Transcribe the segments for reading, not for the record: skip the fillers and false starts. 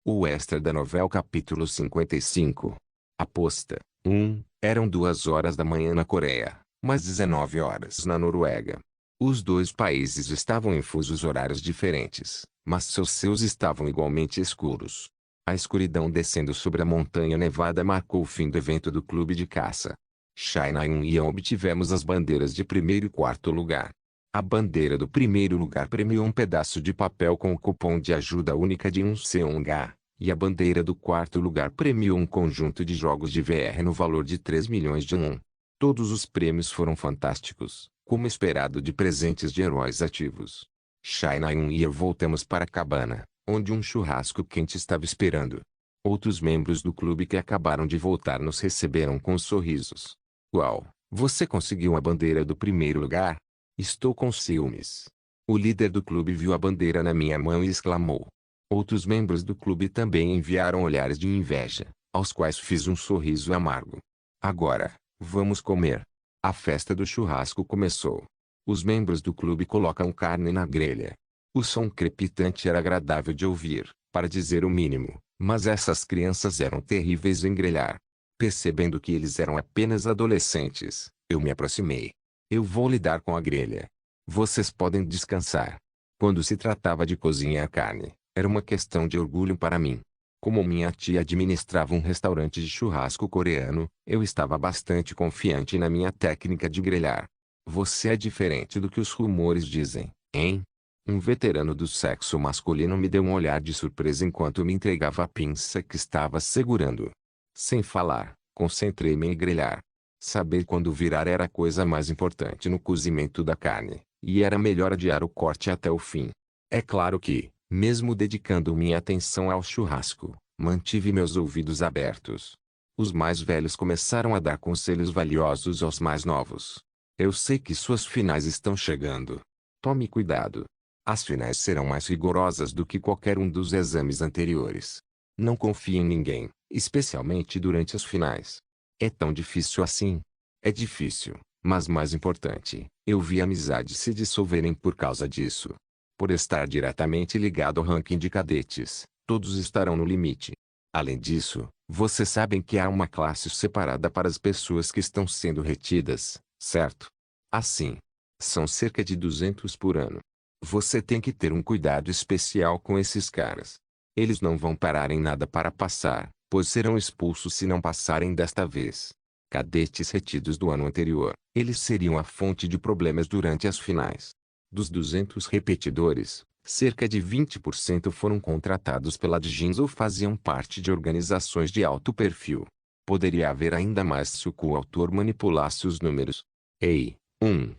O extra da novela capítulo 55. Aposta. 1. Eram 2 horas da manhã na Coreia, mas 19 horas na Noruega. Os dois países estavam em fusos horários diferentes, mas seus céus estavam igualmente escuros. A escuridão descendo sobre a montanha nevada marcou o fim do evento do clube de caça. China e eu obtivemos as bandeiras de primeiro e quarto lugar. A bandeira do primeiro lugar premiou um pedaço de papel com o cupom de ajuda única de 1 Seong-ga, e a bandeira do quarto lugar premiou um conjunto de jogos de VR no valor de 3 milhões de won. Todos os prêmios foram fantásticos, como esperado de presentes de heróis ativos. China e eu voltamos para a cabana, onde um churrasco quente estava esperando. Outros membros do clube que acabaram de voltar nos receberam com sorrisos. Uau, você conseguiu a bandeira do primeiro lugar? Estou com ciúmes. O líder do clube viu a bandeira na minha mão e exclamou. Outros membros do clube também enviaram olhares de inveja, aos quais fiz um sorriso amargo. Agora, vamos comer. A festa do churrasco começou. Os membros do clube colocam carne na grelha. O som crepitante era agradável de ouvir, para dizer o mínimo, mas essas crianças eram terríveis em grelhar. Percebendo que eles eram apenas adolescentes, eu me aproximei. Eu vou lidar com a grelha. Vocês podem descansar. Quando se tratava de cozinhar carne, era uma questão de orgulho para mim. Como minha tia administrava um restaurante de churrasco coreano, eu estava bastante confiante na minha técnica de grelhar. Você é diferente do que os rumores dizem, hein? Um veterano do sexo masculino me deu um olhar de surpresa enquanto me entregava a pinça que estava segurando. Sem falar, concentrei-me em grelhar. Saber quando virar era a coisa mais importante no cozimento da carne, e era melhor adiar o corte até o fim. É claro que, mesmo dedicando minha atenção ao churrasco, mantive meus ouvidos abertos. Os mais velhos começaram a dar conselhos valiosos aos mais novos. Eu sei que suas finais estão chegando. Tome cuidado. As finais serão mais rigorosas do que qualquer um dos exames anteriores. Não confie em ninguém, especialmente durante as finais. É tão difícil assim? É difícil, mas mais importante, eu vi amizades se dissolverem por causa disso. Por estar diretamente ligado ao ranking de cadetes, todos estarão no limite. Além disso, vocês sabem que há uma classe separada para as pessoas que estão sendo retidas, certo? Assim, são cerca de 200 por ano. Você tem que ter um cuidado especial com esses caras. Eles não vão parar em nada para passar, pois serão expulsos se não passarem desta vez. Cadetes retidos do ano anterior, eles seriam a fonte de problemas durante as finais. Dos 200 repetidores, cerca de 20% foram contratados pela Djins ou faziam parte de organizações de alto perfil. Poderia haver ainda mais se o coautor manipulasse os números. Ei, 1.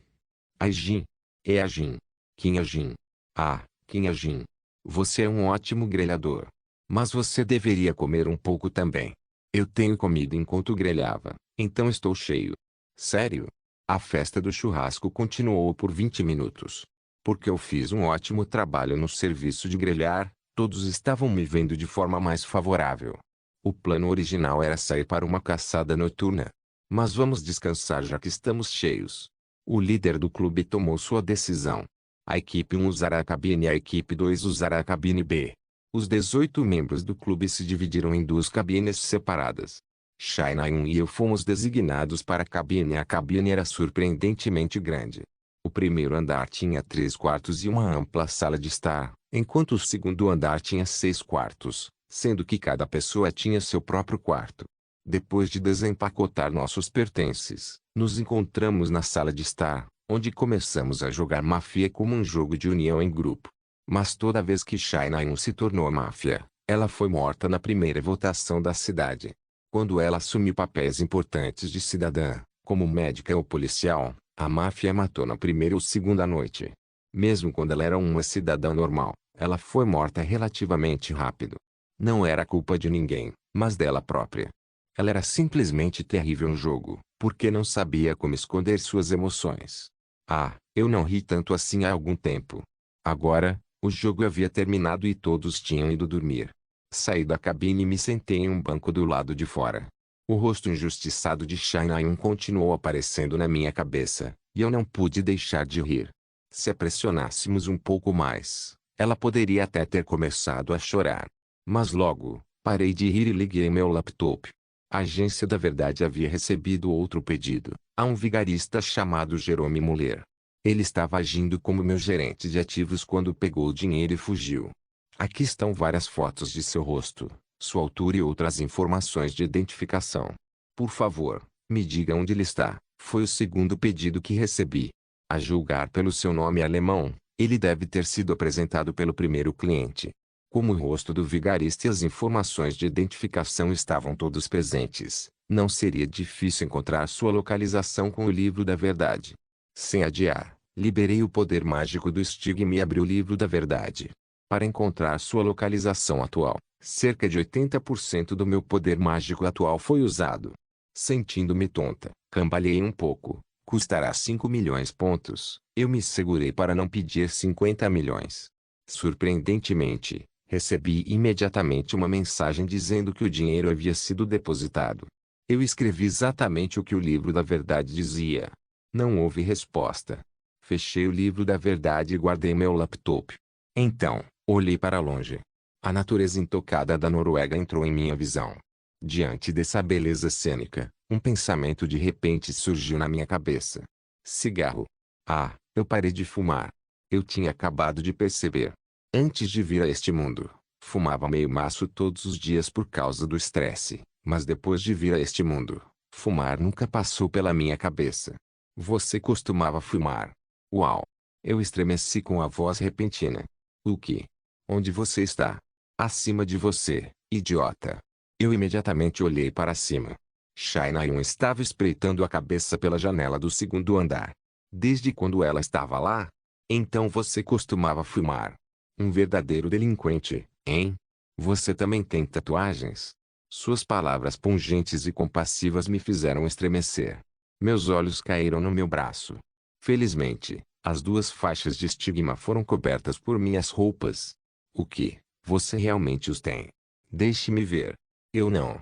A Jin. É a Jin. Kim a Jin. Ah, Kim a Jin. Você é um ótimo grelhador. Mas você deveria comer um pouco também. Eu tenho comido enquanto grelhava, então estou cheio. Sério? A festa do churrasco continuou por 20 minutos. Porque eu fiz um ótimo trabalho no serviço de grelhar, todos estavam me vendo de forma mais favorável. O plano original era sair para uma caçada noturna. Mas vamos descansar já que estamos cheios. O líder do clube tomou sua decisão. A equipe 1 usará a cabine e a equipe 2 usará a cabine B. Os 18 membros do clube se dividiram em 2 cabines separadas. China e eu fomos designados para a cabine e a cabine era surpreendentemente grande. O primeiro andar tinha 3 quartos e uma ampla sala de estar, enquanto o segundo andar tinha 6 quartos, sendo que cada pessoa tinha seu próprio quarto. Depois de desempacotar nossos pertences, nos encontramos na sala de estar, onde começamos a jogar máfia como um jogo de união em grupo. Mas toda vez que China se tornou máfia, ela foi morta na primeira votação da cidade. Quando ela assumiu papéis importantes de cidadã, como médica ou policial, a máfia matou na primeira ou segunda noite. Mesmo quando ela era uma cidadã normal, ela foi morta relativamente rápido. Não era culpa de ninguém, mas dela própria. Ela era simplesmente terrível no jogo, porque não sabia como esconder suas emoções. Ah, eu não ri tanto assim há algum tempo. Agora, o jogo havia terminado e todos tinham ido dormir. Saí da cabine e me sentei em um banco do lado de fora. O rosto injustiçado de China continuou aparecendo na minha cabeça, e eu não pude deixar de rir. Se a pressionássemos um pouco mais, ela poderia até ter começado a chorar. Mas logo, parei de rir e liguei meu laptop. A Agência da Verdade havia recebido outro pedido, a um vigarista chamado Jerome Muller. Ele estava agindo como meu gerente de ativos quando pegou o dinheiro e fugiu. Aqui estão várias fotos de seu rosto, sua altura e outras informações de identificação. Por favor, me diga onde ele está. Foi o segundo pedido que recebi. A julgar pelo seu nome alemão, ele deve ter sido apresentado pelo primeiro cliente. Como o rosto do vigarista e as informações de identificação estavam todos presentes, não seria difícil encontrar sua localização com o livro da verdade. Sem adiar, liberei o poder mágico do estigma e abri o livro da verdade. Para encontrar sua localização atual, cerca de 80% do meu poder mágico atual foi usado. Sentindo-me tonta, cambaleei um pouco. Custará 5 milhões pontos. Eu me segurei para não pedir 50 milhões. Surpreendentemente, recebi imediatamente uma mensagem dizendo que o dinheiro havia sido depositado. Eu escrevi exatamente o que o livro da verdade dizia. Não houve resposta. Fechei o livro da verdade e guardei meu laptop. Então, olhei para longe. A natureza intocada da Noruega entrou em minha visão. Diante dessa beleza cênica, um pensamento de repente surgiu na minha cabeça. Cigarro. Ah, eu parei de fumar. Eu tinha acabado de perceber. Antes de vir a este mundo, fumava meio maço todos os dias por causa do estresse, mas depois de vir a este mundo, fumar nunca passou pela minha cabeça. Você costumava fumar? Uau! Eu estremeci com a voz repentina. O que? Onde você está? Acima de você, idiota. Eu imediatamente olhei para cima. Shainayun estava espreitando a cabeça pela janela do segundo andar. Desde quando ela estava lá? Então você costumava fumar. Um verdadeiro delinquente, hein? Você também tem tatuagens? Suas palavras pungentes e compassivas me fizeram estremecer. Meus olhos caíram no meu braço. Felizmente, as duas faixas de estigma foram cobertas por minhas roupas. O que? Você realmente os tem? Deixe-me ver. Eu não.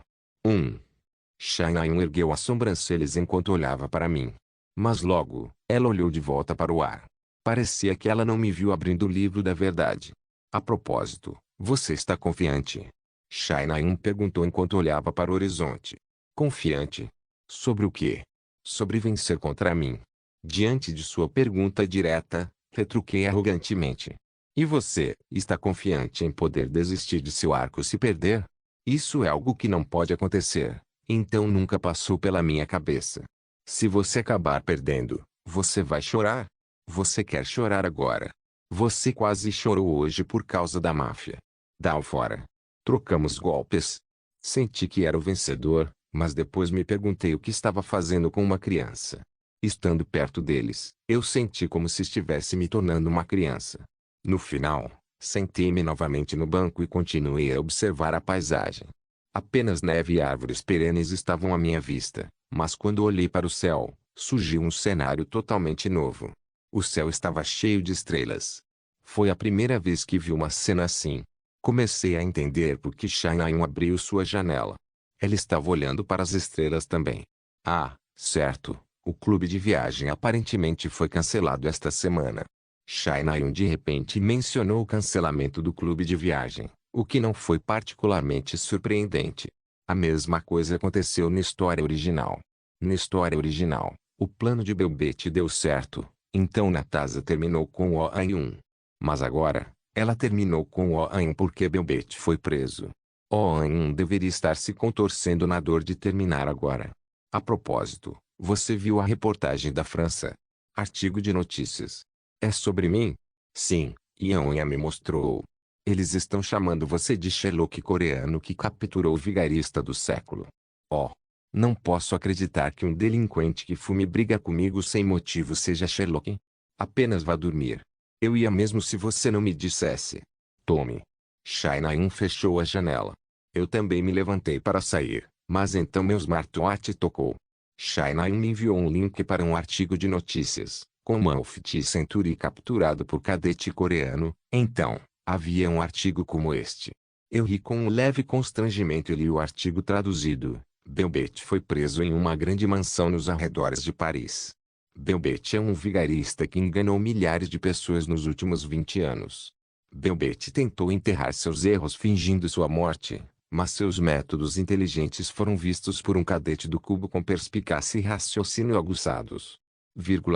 Shainayun ergueu as sobrancelhas enquanto olhava para mim. Mas logo, ela olhou de volta para o ar. Parecia que ela não me viu abrindo o livro da verdade. A propósito, você está confiante? Shainayun perguntou enquanto olhava para o horizonte. Confiante? Sobre o quê? Sobre vencer contra mim. Diante de sua pergunta direta, retruquei arrogantemente. E você, está confiante em poder desistir de seu arco se perder? Isso é algo que não pode acontecer. Então nunca passou pela minha cabeça. Se você acabar perdendo, você vai chorar? Você quer chorar agora? Você quase chorou hoje por causa da máfia. Dá-o fora. Trocamos golpes. Senti que era o vencedor, mas depois me perguntei o que estava fazendo com uma criança. Estando perto deles, eu senti como se estivesse me tornando uma criança. No final, sentei-me novamente no banco e continuei a observar a paisagem. Apenas neve e árvores perenes estavam à minha vista, mas quando olhei para o céu, surgiu um cenário totalmente novo. O céu estava cheio de estrelas. Foi a primeira vez que vi uma cena assim. Comecei a entender por que Shainayun abriu sua janela. Ela estava olhando para as estrelas também. Ah, certo. O clube de viagem aparentemente foi cancelado esta semana. Shainayun de repente mencionou o cancelamento do clube de viagem, o que não foi particularmente surpreendente. A mesma coisa aconteceu na história original. Na história original, o plano de Belbete deu certo, então Natasha terminou com o Ayun. Mas agora, ela terminou com o Ayun porque Belbete foi preso. O Ayun deveria estar se contorcendo na dor de terminar agora. A propósito, você viu a reportagem da França? Artigo de notícias. É sobre mim? Sim, Ian me mostrou. Eles estão chamando você de Sherlock coreano que capturou o vigarista do século. Oh! Não posso acreditar que um delinquente que fume briga comigo sem motivo seja Sherlock. Apenas vá dormir. Eu ia mesmo se você não me dissesse. Tome. Shainayun fechou a janela. Eu também me levantei para sair, mas então meu smartwatch tocou. Shainayun me enviou um link para um artigo de notícias, com Malfit Century capturado por cadete coreano. Então, havia um artigo como este. Eu ri com um leve constrangimento e li o artigo traduzido. Belbete foi preso em uma grande mansão nos arredores de Paris. Belbete é um vigarista que enganou milhares de pessoas nos últimos 20 anos. Belbete tentou enterrar seus erros fingindo sua morte, mas seus métodos inteligentes foram vistos por um cadete do cubo com perspicácia e raciocínio aguçados.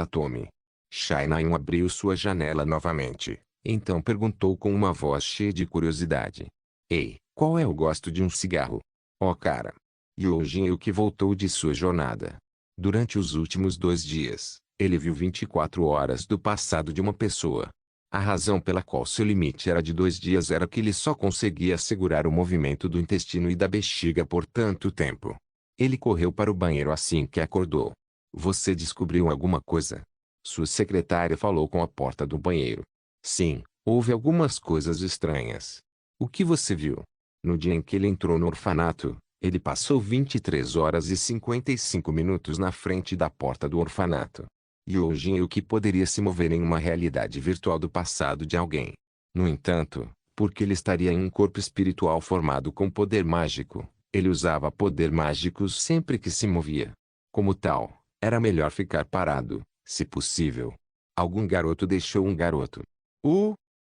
Tommy. Shai-Naim abriu sua janela novamente, então perguntou com uma voz cheia de curiosidade. Ei, qual é o gosto de um cigarro? Oh cara! Yoo que voltou de sua jornada. Durante os últimos 2 dias, ele viu 24 horas do passado de uma pessoa. A razão pela qual seu limite era de 2 dias era que ele só conseguia segurar o movimento do intestino e da bexiga por tanto tempo. Ele correu para o banheiro assim que acordou. Você descobriu alguma coisa? Sua secretária falou com a porta do banheiro. Sim, houve algumas coisas estranhas. O que você viu? No dia em que ele entrou no orfanato, ele passou 23 horas e 55 minutos na frente da porta do orfanato. E hoje o que poderia se mover em uma realidade virtual do passado de alguém. No entanto, porque ele estaria em um corpo espiritual formado com poder mágico, ele usava poder mágicos sempre que se movia. Como tal, era melhor ficar parado, se possível. Algum garoto deixou um garoto.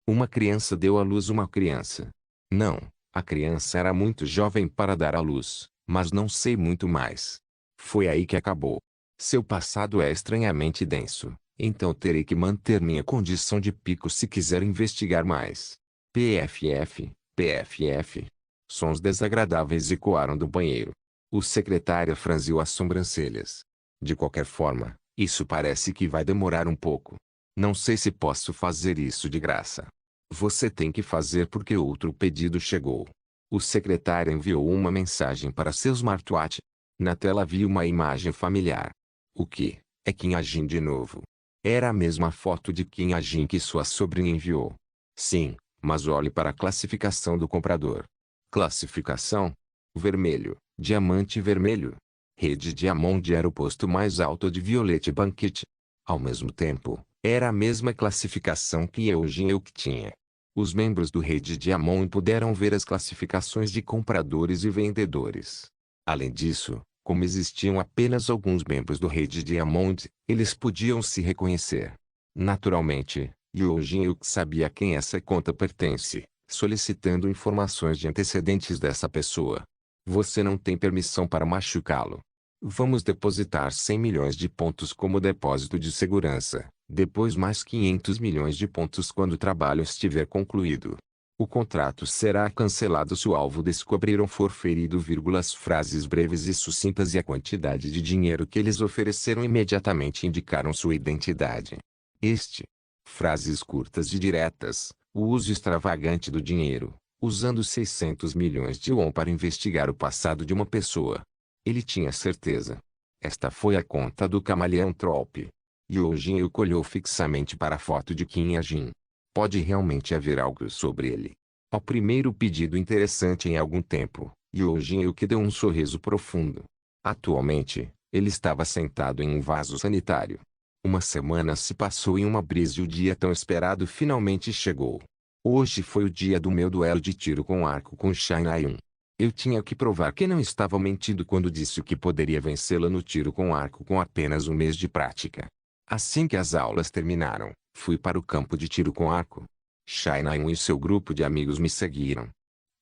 Uma criança deu à luz uma criança. Não, a criança era muito jovem para dar à luz, mas não sei muito mais. Foi aí que acabou. Seu passado é estranhamente denso, então terei que manter minha condição de pico se quiser investigar mais. PFF, PFF. Sons desagradáveis ecoaram do banheiro. O secretário franziu as sobrancelhas. De qualquer forma, isso parece que vai demorar um pouco. Não sei se posso fazer isso de graça. Você tem que fazer porque outro pedido chegou. O secretário enviou uma mensagem para seu smartwatch. Na tela viu uma imagem familiar. O que? É Kim Ajin de novo. Era a mesma foto de Kim Ajin que sua sobrinha enviou. Sim, mas olhe para a classificação do comprador. Classificação? Vermelho, diamante vermelho. Rede Diamond era o posto mais alto de Violet Banquet. Ao mesmo tempo, era a mesma classificação que eu que tinha. Os membros do Rede Diamond puderam ver as classificações de compradores e vendedores. Além disso, como existiam apenas alguns membros do Rede Diamond, eles podiam se reconhecer. Naturalmente, Yoo-Jin-Wook sabia a quem essa conta pertence, solicitando informações de antecedentes dessa pessoa. Você não tem permissão para machucá-lo. Vamos depositar 100 milhões de pontos como depósito de segurança, depois mais 500 milhões de pontos quando o trabalho estiver concluído. O contrato será cancelado se o alvo descobrir ou for ferido. As frases breves e sucintas e a quantidade de dinheiro que eles ofereceram imediatamente indicaram sua identidade. Frases curtas e diretas, o uso extravagante do dinheiro, usando 600 milhões de won para investigar o passado de uma pessoa. Ele tinha certeza. Esta foi a conta do camaleão Trollp. Yoo-Jin-Wook olhou fixamente para a foto de Kim Ajin. Pode realmente haver algo sobre ele. Ao primeiro pedido interessante em algum tempo, Yoo-Jin-Wook deu um sorriso profundo. Atualmente, ele estava sentado em um vaso sanitário. Uma semana se passou em uma brisa e o dia tão esperado finalmente chegou. Hoje foi o dia do meu duelo de tiro com arco com Shai-Naim. Eu tinha que provar que não estava mentindo quando disse que poderia vencê-la no tiro com arco com apenas um mês de prática. Assim que as aulas terminaram, fui para o campo de tiro com arco. Shai-Naim e seu grupo de amigos me seguiram.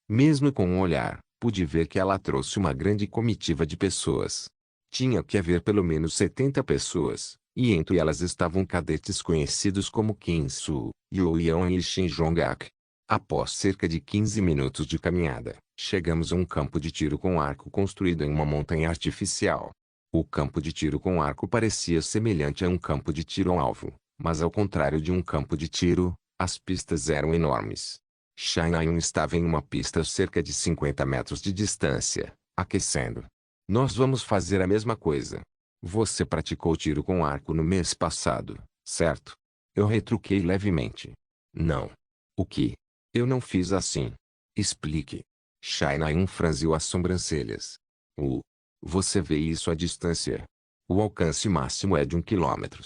Mesmo com um olhar, pude ver que ela trouxe uma grande comitiva de pessoas. Tinha que haver pelo menos 70 pessoas, e entre elas estavam cadetes conhecidos como Kim Soo, Yoo Yeon e Shin Jong-ak. Após cerca de 15 minutos de caminhada, chegamos a um campo de tiro com arco construído em uma montanha artificial. O campo de tiro com arco parecia semelhante a um campo de tiro ao alvo, mas ao contrário de um campo de tiro, as pistas eram enormes. Shai-Naim estava em uma pista a cerca de 50 metros de distância, aquecendo. Nós vamos fazer a mesma coisa. Você praticou tiro com arco no mês passado, certo? Eu retruquei levemente. Não. O que? Eu não fiz assim. Explique. Shai-Naim franziu as sobrancelhas. Você vê isso à distância. O alcance máximo é de 1 quilômetro.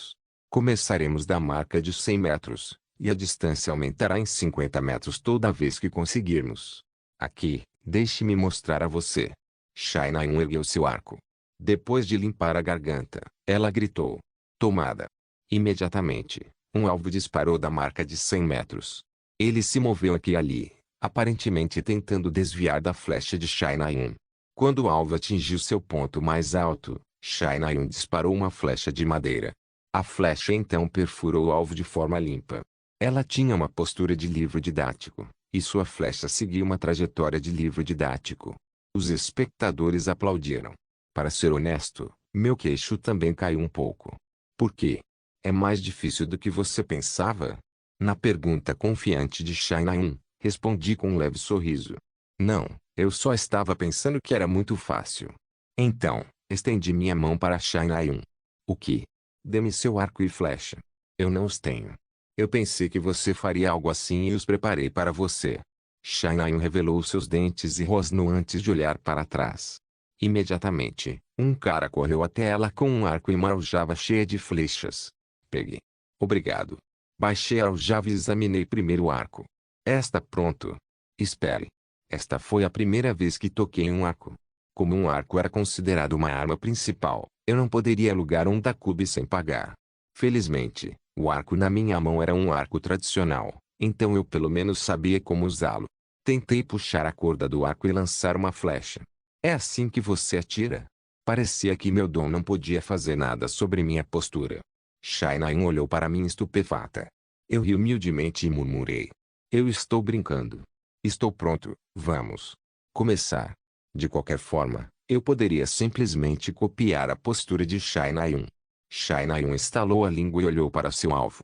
Começaremos da marca de 100 metros, e a distância aumentará em 50 metros toda vez que conseguirmos. Aqui, deixe-me mostrar a você. Shai-Naim ergueu seu arco. Depois de limpar a garganta, ela gritou. Tomada. Imediatamente, um alvo disparou da marca de 100 metros. Ele se moveu aqui e ali, aparentemente tentando desviar da flecha de Shai-Nayun. Quando o alvo atingiu seu ponto mais alto, Shai-Nayun disparou uma flecha de madeira. A flecha então perfurou o alvo de forma limpa. Ela tinha uma postura de livro didático, e sua flecha seguia uma trajetória de livro didático. Os espectadores aplaudiram. Para ser honesto, meu queixo também caiu um pouco. Por quê? É mais difícil do que você pensava? Na pergunta confiante de Shai-Nayun, respondi com um leve sorriso. Não, eu só estava pensando que era muito fácil. Então, estendi minha mão para Shai-Nayun. O que? Dê-me seu arco e flecha. Eu não os tenho. Eu pensei que você faria algo assim e os preparei para você. Shai-Nayun revelou seus dentes e rosnou antes de olhar para trás. Imediatamente, um cara correu até ela com um arco e uma aljava cheia de flechas. Peguei. Obrigado. Baixei a aljava e examinei primeiro o arco. Está pronto. Espere. Esta foi a primeira vez que toquei um arco. Como um arco era considerado uma arma principal, eu não poderia alugar um Dakube sem pagar. Felizmente, o arco na minha mão era um arco tradicional, então eu pelo menos sabia como usá-lo. Tentei puxar a corda do arco e lançar uma flecha. É assim que você atira? Parecia que meu dom não podia fazer nada sobre minha postura. Shai-Nayun olhou para mim estupefata. Eu ri humildemente e murmurei. Eu estou brincando. Estou pronto, vamos começar. De qualquer forma, eu poderia simplesmente copiar a postura de Shai-Nayun. Shai-Nayun estalou a língua e olhou para seu alvo.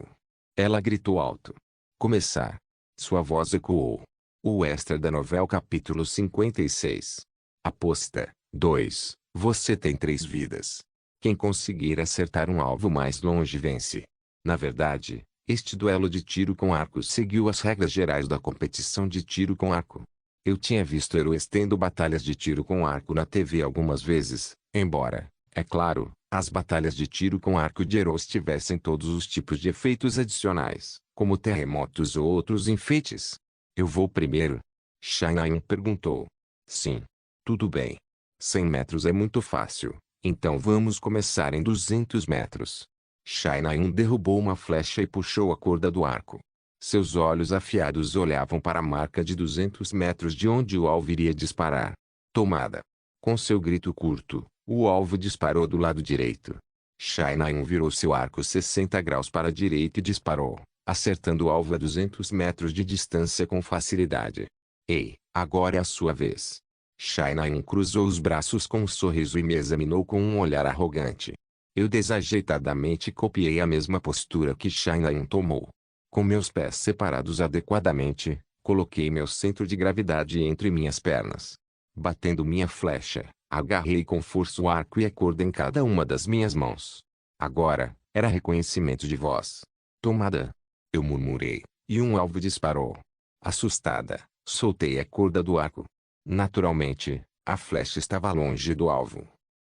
Ela gritou alto. Começar. Sua voz ecoou. O extra da novela capítulo 56. Aposta. 2. Você tem 3 vidas. Quem conseguir acertar um alvo mais longe vence. Na verdade, este duelo de tiro com arco seguiu as regras gerais da competição de tiro com arco. Eu tinha visto heróis tendo batalhas de tiro com arco na TV algumas vezes, embora, é claro, as batalhas de tiro com arco de heróis tivessem todos os tipos de efeitos adicionais, como terremotos ou outros enfeites. Eu vou primeiro? Shai-Nayun perguntou. Sim. Tudo bem. 100 metros é muito fácil, então vamos começar em 200 metros. Shai-Nayun derrubou uma flecha e puxou a corda do arco. Seus olhos afiados olhavam para a marca de 200 metros de onde o alvo iria disparar. Tomada. Com seu grito curto, o alvo disparou do lado direito. Shai-Nayun virou seu arco 60 graus para a direita e disparou, acertando o alvo a 200 metros de distância com facilidade. Ei, agora é a sua vez. Shai-Nayun cruzou os braços com um sorriso e me examinou com um olhar arrogante. Eu desajeitadamente copiei a mesma postura que Shai-Nayun tomou. Com meus pés separados adequadamente, coloquei meu centro de gravidade entre minhas pernas. Batendo minha flecha, agarrei com força o arco e a corda em cada uma das minhas mãos. Agora, era reconhecimento de voz. Tomada. Eu murmurei, e um alvo disparou. Assustada, soltei a corda do arco. Naturalmente, a flecha estava longe do alvo.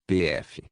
PF.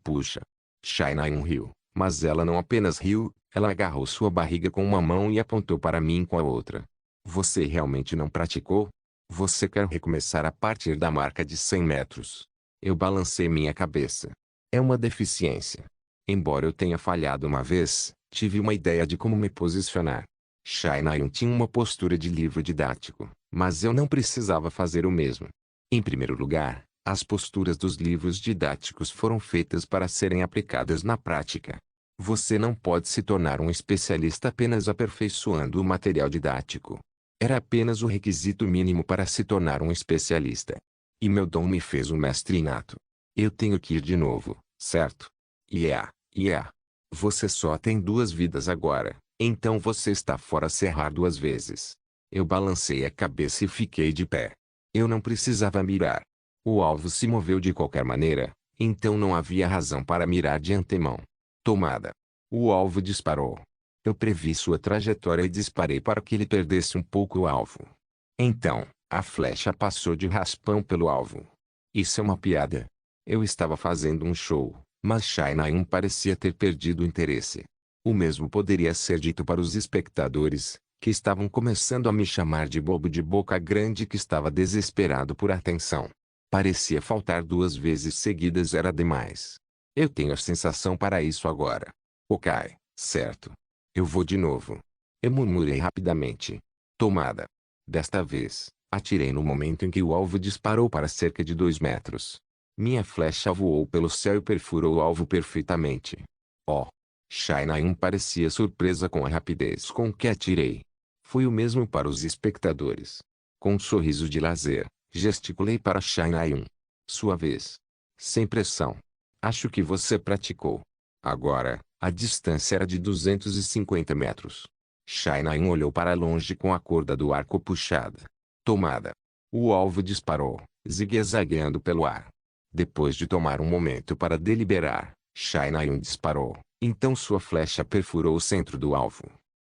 Puxa. Shai-Nayun riu, mas ela não apenas riu, ela agarrou sua barriga com uma mão e apontou para mim com a outra. Você realmente não praticou? Você quer recomeçar a partir da marca de 100 metros? Eu balancei minha cabeça. É uma deficiência. Embora eu tenha falhado uma vez, tive uma ideia de como me posicionar. Shai-Nayun tinha uma postura de livro didático, mas eu não precisava fazer o mesmo. Em primeiro lugar, as posturas dos livros didáticos foram feitas para serem aplicadas na prática. Você não pode se tornar um especialista apenas aperfeiçoando o material didático. Era apenas o requisito mínimo para se tornar um especialista. E meu dom me fez um mestre inato. Eu tenho que ir de novo, certo? Yeah. Você só tem 2 vidas agora, então você está fora serrar 2 vezes. Eu balancei a cabeça e fiquei de pé. Eu não precisava mirar. O alvo se moveu de qualquer maneira, então não havia razão para mirar de antemão. Tomada. O alvo disparou. Eu previ sua trajetória e disparei para que ele perdesse um pouco o alvo. Então, a flecha passou de raspão pelo alvo. Isso é uma piada. Eu estava fazendo um show, mas Shai-Nayun parecia ter perdido o interesse. O mesmo poderia ser dito para os espectadores, que estavam começando a me chamar de bobo de boca grande que estava desesperado por atenção. Parecia faltar 2 vezes seguidas era demais. Eu tenho a sensação para isso agora. Ok, certo. Eu vou de novo. Eu murmurei rapidamente. Tomada. Desta vez, atirei no momento em que o alvo disparou para cerca de 2 metros. Minha flecha voou pelo céu e perfurou o alvo perfeitamente. Oh! Shai-Nai parecia surpresa com a rapidez com que atirei. Foi o mesmo para os espectadores. Com um sorriso de lazer, gesticulei para Shai-Nai. Sua vez. Sem pressão. Acho que você praticou. Agora, a distância era de 250 metros. Shai-Nai olhou para longe com a corda do arco puxada. Tomada. O alvo disparou, zigue-zagueando pelo ar. Depois de tomar um momento para deliberar, Shai-Nai disparou. Então sua flecha perfurou o centro do alvo.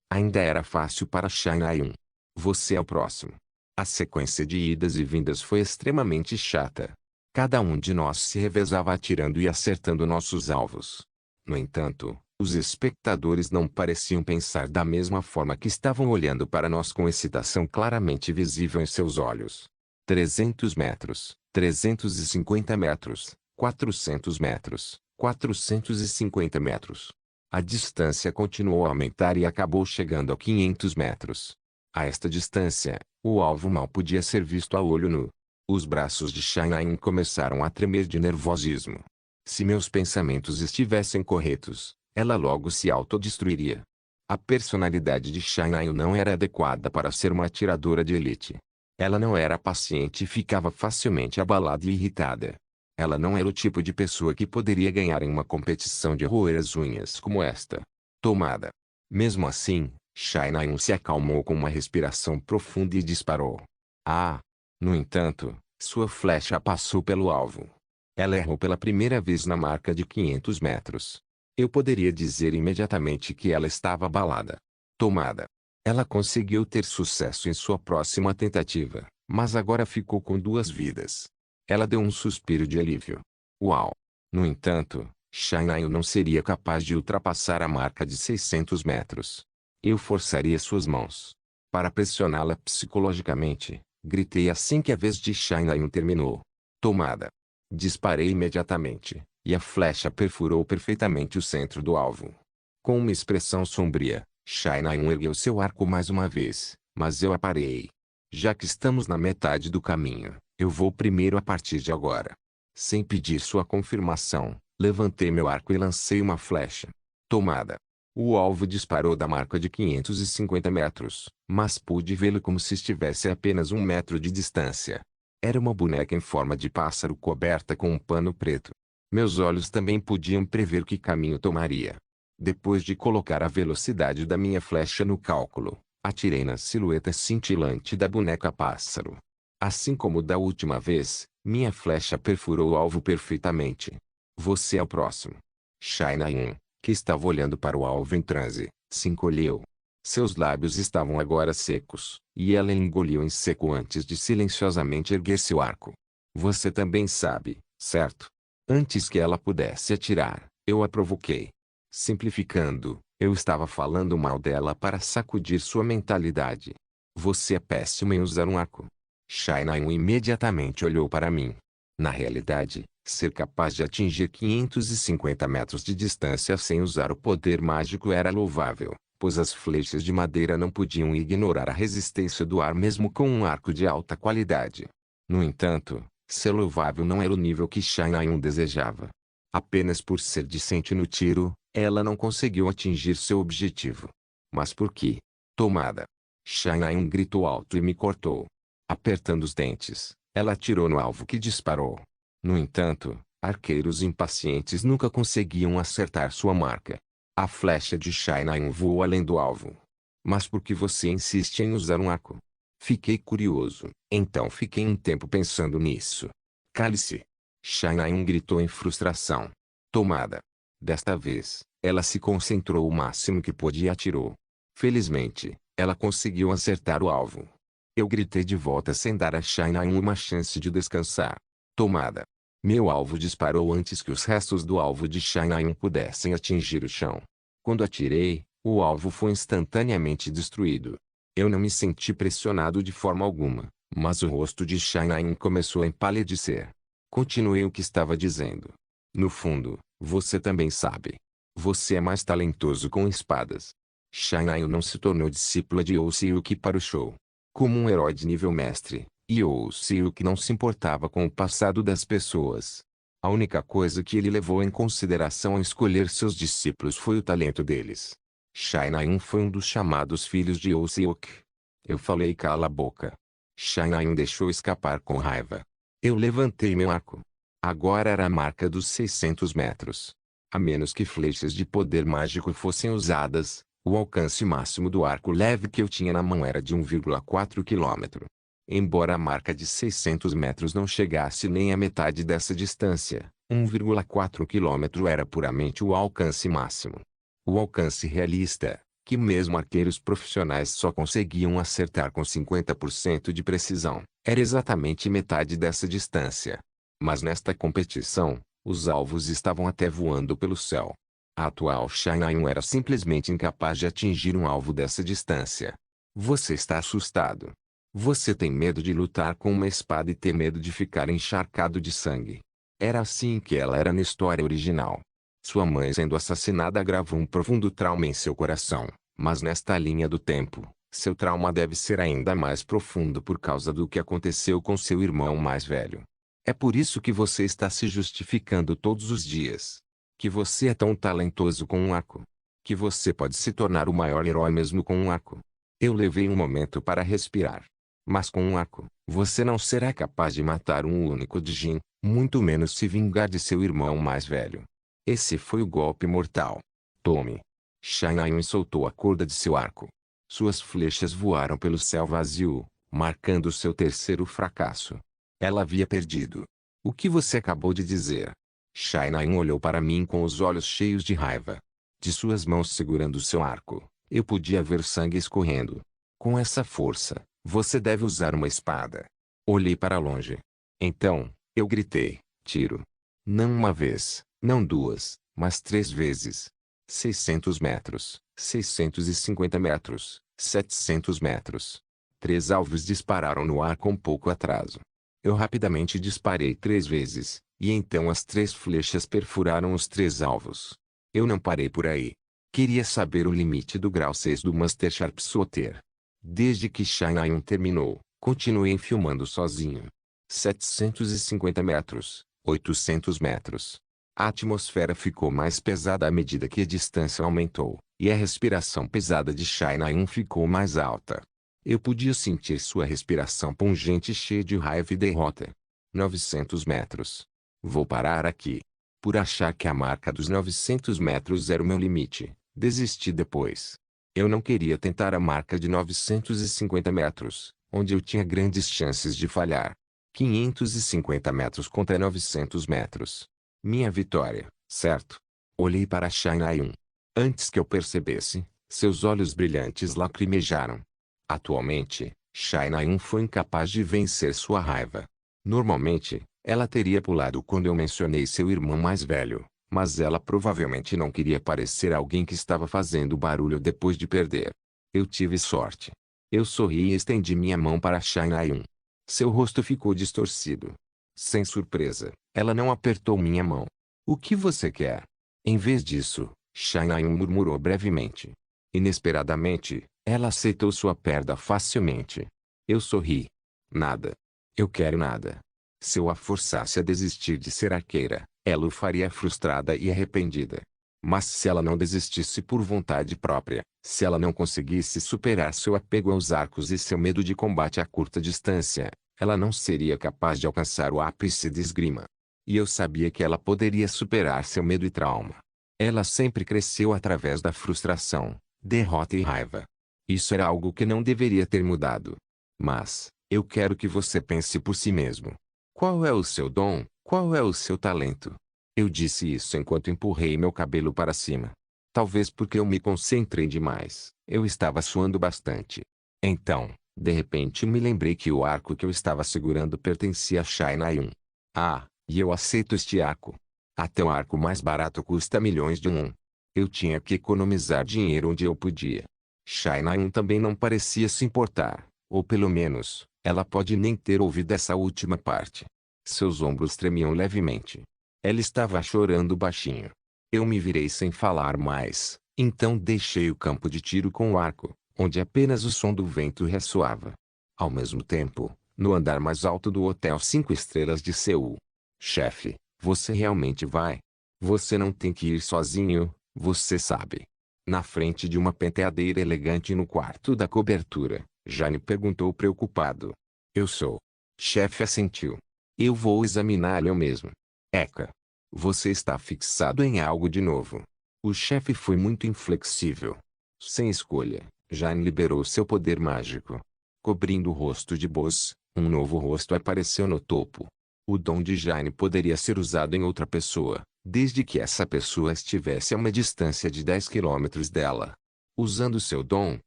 Ainda era fácil para Shai-Nai. Você é o próximo. A sequência de idas e vindas foi extremamente chata. Cada um de nós se revezava atirando e acertando nossos alvos. No entanto, os espectadores não pareciam pensar da mesma forma que estavam olhando para nós com excitação claramente visível em seus olhos. 300 metros, 350 metros, 400 metros. 450 metros. A distância continuou a aumentar e acabou chegando a 500 metros. A esta distância, o alvo mal podia ser visto a olho nu. Os braços de Shai-Nai começaram a tremer de nervosismo. Se meus pensamentos estivessem corretos, ela logo se autodestruiria. A personalidade de Shai-Nai não era adequada para ser uma atiradora de elite. Ela não era paciente e ficava facilmente abalada e irritada. Ela não era o tipo de pessoa que poderia ganhar em uma competição de roer as unhas como esta. Tomada. Mesmo assim, Shai-Nai se acalmou com uma respiração profunda e disparou. Ah! No entanto, sua flecha passou pelo alvo. Ela errou pela primeira vez na marca de 500 metros. Eu poderia dizer imediatamente que ela estava abalada. Tomada. Ela conseguiu ter sucesso em sua próxima tentativa, mas agora ficou com 2 vidas. Ela deu um suspiro de alívio. Uau! No entanto, Shai-Nai não seria capaz de ultrapassar a marca de 600 metros. Eu forçaria suas mãos. Para pressioná-la psicologicamente, gritei assim que a vez de Shai-Nai terminou. Tomada. Disparei imediatamente, e a flecha perfurou perfeitamente o centro do alvo. Com uma expressão sombria, Shai-Nai ergueu seu arco mais uma vez, mas eu a parei. Já que estamos na metade do caminho, eu vou primeiro a partir de agora. Sem pedir sua confirmação, levantei meu arco e lancei uma flecha. Tomada. O alvo disparou da marca de 550 metros, mas pude vê-lo como se estivesse a apenas 1 metro de distância. Era uma boneca em forma de pássaro coberta com um pano preto. Meus olhos também podiam prever que caminho tomaria. Depois de colocar a velocidade da minha flecha no cálculo, atirei na silhueta cintilante da boneca pássaro. Assim como da última vez, minha flecha perfurou o alvo perfeitamente. Você é o próximo. Shai-Nai, que estava olhando para o alvo em transe, se encolheu. Seus lábios estavam agora secos, e ela engoliu em seco antes de silenciosamente erguer seu arco. Você também sabe, certo? Antes que ela pudesse atirar, eu a provoquei. Simplificando, eu estava falando mal dela para sacudir sua mentalidade. Você é péssimo em usar um arco. Shai-Nai imediatamente olhou para mim. Na realidade, ser capaz de atingir 550 metros de distância sem usar o poder mágico era louvável, pois as flechas de madeira não podiam ignorar a resistência do ar mesmo com um arco de alta qualidade. No entanto, ser louvável não era o nível que Shai-Nai desejava. Apenas por ser decente no tiro, ela não conseguiu atingir seu objetivo. Mas por quê? Tomada. Shai-Nai gritou alto e me cortou. Apertando os dentes, ela atirou no alvo que disparou. No entanto, arqueiros impacientes nunca conseguiam acertar sua marca. A flecha de Shai-Nai voou além do alvo. Mas por que você insiste em usar um arco? Fiquei curioso, então fiquei um tempo pensando nisso. Cale-se! Shai-Nai gritou em frustração. Tomada. Desta vez, ela se concentrou o máximo que podia e atirou. Felizmente, ela conseguiu acertar o alvo. Eu gritei de volta sem dar a Shai-Nai uma chance de descansar. Tomada. Meu alvo disparou antes que os restos do alvo de Shai-Nai pudessem atingir o chão. Quando atirei, o alvo foi instantaneamente destruído. Eu não me senti pressionado de forma alguma, mas o rosto de Shai-Nai começou a empalidecer. Continuei o que estava dizendo. No fundo, você também sabe. Você é mais talentoso com espadas. Shinayu não se tornou discípula de Yoshiyuki para o show. Como um herói de nível mestre, Yoshiyuki não se importava com o passado das pessoas. A única coisa que ele levou em consideração ao escolher seus discípulos foi o talento deles. Shinayu foi um dos chamados filhos de Yoshiyuki. Eu falei cala a boca. Shinayu deixou escapar com raiva. Eu levantei meu arco. Agora era a marca dos 600 metros. A menos que flechas de poder mágico fossem usadas, o alcance máximo do arco leve que eu tinha na mão era de 1,4 km. Embora a marca de 600 metros não chegasse nem à metade dessa distância, 1,4 km era puramente o alcance máximo. O alcance realista, que mesmo arqueiros profissionais só conseguiam acertar com 50% de precisão, era exatamente metade dessa distância. Mas nesta competição, os alvos estavam até voando pelo céu. A atual Shinayu era simplesmente incapaz de atingir um alvo dessa distância. Você está assustado. Você tem medo de lutar com uma espada e ter medo de ficar encharcado de sangue. Era assim que ela era na história original. Sua mãe sendo assassinada agravou um profundo trauma em seu coração, mas nesta linha do tempo, seu trauma deve ser ainda mais profundo por causa do que aconteceu com seu irmão mais velho. É por isso que você está se justificando todos os dias. Que você é tão talentoso com um arco. Que você pode se tornar o maior herói mesmo com um arco. Eu levei um momento para respirar. Mas com um arco, você não será capaz de matar um único Jin, muito menos se vingar de seu irmão mais velho. Esse foi o golpe mortal. Tome. Shinayu soltou a corda de seu arco. Suas flechas voaram pelo céu vazio, marcando seu terceiro fracasso. Ela havia perdido. O que você acabou de dizer? Shinayu olhou para mim com os olhos cheios de raiva. De suas mãos segurando seu arco, eu podia ver sangue escorrendo. Com essa força, você deve usar uma espada. Olhei para longe. Então, eu gritei, tiro. Não uma vez, não duas, mas 3 vezes. 600 metros, 650 metros, 700 metros. 3 alvos dispararam no ar com pouco atraso. Eu rapidamente disparei 3 vezes, e então as 3 flechas perfuraram os 3 alvos. Eu não parei por aí. Queria saber o limite do grau 6 do Master Sharpshooter. Desde que Shinayu terminou, continuei filmando sozinho. 750 metros, 800 metros. A atmosfera ficou mais pesada à medida que a distância aumentou, e a respiração pesada de Shinayu ficou mais alta. Eu podia sentir sua respiração pungente e cheia de raiva e derrota. 900 metros. Vou parar aqui. Por achar que a marca dos 900 metros era o meu limite, desisti depois. Eu não queria tentar a marca de 950 metros, onde eu tinha grandes chances de falhar. 550 metros contra 900 metros. Minha vitória, certo? Olhei para Shinayu. Antes que eu percebesse, seus olhos brilhantes lacrimejaram. Atualmente, Shinayu foi incapaz de vencer sua raiva. Normalmente, ela teria pulado quando eu mencionei seu irmão mais velho, mas ela provavelmente não queria parecer alguém que estava fazendo barulho depois de perder. Eu tive sorte. Eu sorri e estendi minha mão para Shinayu. Seu rosto ficou distorcido. Sem surpresa, ela não apertou minha mão. O que você quer? Em vez disso, Shinayu murmurou brevemente. Inesperadamente, ela aceitou sua perda facilmente. Eu sorri. Nada. Eu quero nada. Se eu a forçasse a desistir de ser arqueira, ela o faria frustrada e arrependida. Mas se ela não desistisse por vontade própria, se ela não conseguisse superar seu apego aos arcos e seu medo de combate a curta distância, ela não seria capaz de alcançar o ápice de esgrima. E eu sabia que ela poderia superar seu medo e trauma. Ela sempre cresceu através da frustração, derrota e raiva. Isso era algo que não deveria ter mudado. Mas, eu quero que você pense por si mesmo. Qual é o seu dom? Qual é o seu talento? Eu disse isso enquanto empurrei meu cabelo para cima. Talvez porque eu me concentrei demais, eu estava suando bastante. Então, de repente me lembrei que o arco que eu estava segurando pertencia a Shinayu. Ah, e eu aceito este arco. Até o arco mais barato custa milhões de won. Eu tinha que economizar dinheiro onde eu podia. Shinayu também não parecia se importar, ou pelo menos, ela pode nem ter ouvido essa última parte. Seus ombros tremiam levemente. Ela estava chorando baixinho. Eu me virei sem falar mais, Então deixei o campo de tiro com o arco, onde apenas o som do vento ressoava. Ao mesmo tempo, no andar mais alto do Hotel 5 Estrelas de Seul. Chefe, você realmente vai? Você não tem que ir sozinho, você sabe. Na frente de uma penteadeira elegante no quarto da cobertura, Jane perguntou preocupado. Eu sou. Chefe assentiu. Eu vou examinar eu mesmo. Eca. Você está fixado em algo de novo. O chefe foi muito inflexível. Sem escolha, Jane liberou seu poder mágico. Cobrindo o rosto de Buzz, um novo rosto apareceu no topo. O dom de Jane poderia ser usado em outra pessoa, desde que essa pessoa estivesse a uma distância de 10 quilômetros dela. Usando seu dom,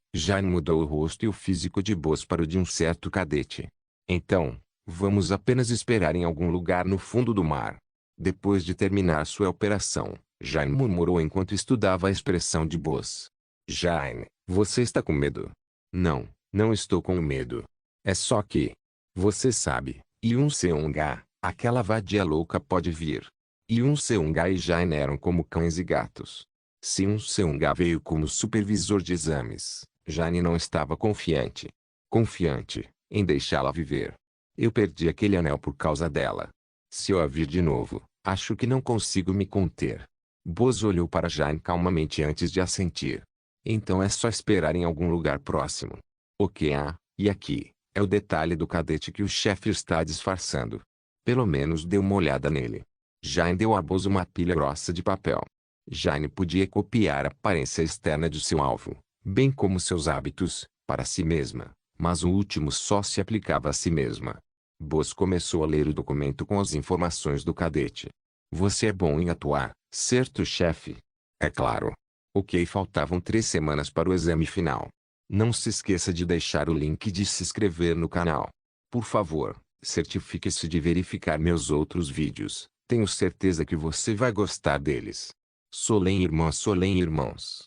Jane mudou o rosto e o físico de Buzz para o de um certo cadete. Então, vamos apenas esperar em algum lugar no fundo do mar. Depois de terminar sua operação, Jane murmurou enquanto estudava a expressão de Buzz. Jane, você está com medo? Não, não estou com medo. É só que... Você sabe, Yun-seung-ga, aquela vadia louca pode vir. Yun-seung-ga e Jane eram como cães e gatos. Se Yun-seung-ga veio como supervisor de exames, Jane não estava confiante. Confiante, em deixá-la viver. Eu perdi aquele anel por causa dela. Se eu a vir de novo, acho que não consigo me conter. Buzz olhou para Jane calmamente antes de assentir. Então é só esperar em algum lugar próximo. O que há, e aqui, é o detalhe do cadete que o chefe está disfarçando. Pelo menos dê uma olhada nele. Jane deu a Buzz uma pilha grossa de papel. Jane podia copiar a aparência externa de seu alvo, bem como seus hábitos, para si mesma, mas o último só se aplicava a si mesma. Buzz começou a ler o documento com as informações do cadete. Você é bom em atuar, certo, chefe? É claro. Ok, faltavam 3 semanas para o exame final. Não se esqueça de deixar o link de se inscrever no canal. Por favor, certifique-se de verificar meus outros vídeos. Tenho certeza que você vai gostar deles. Solen irmãos.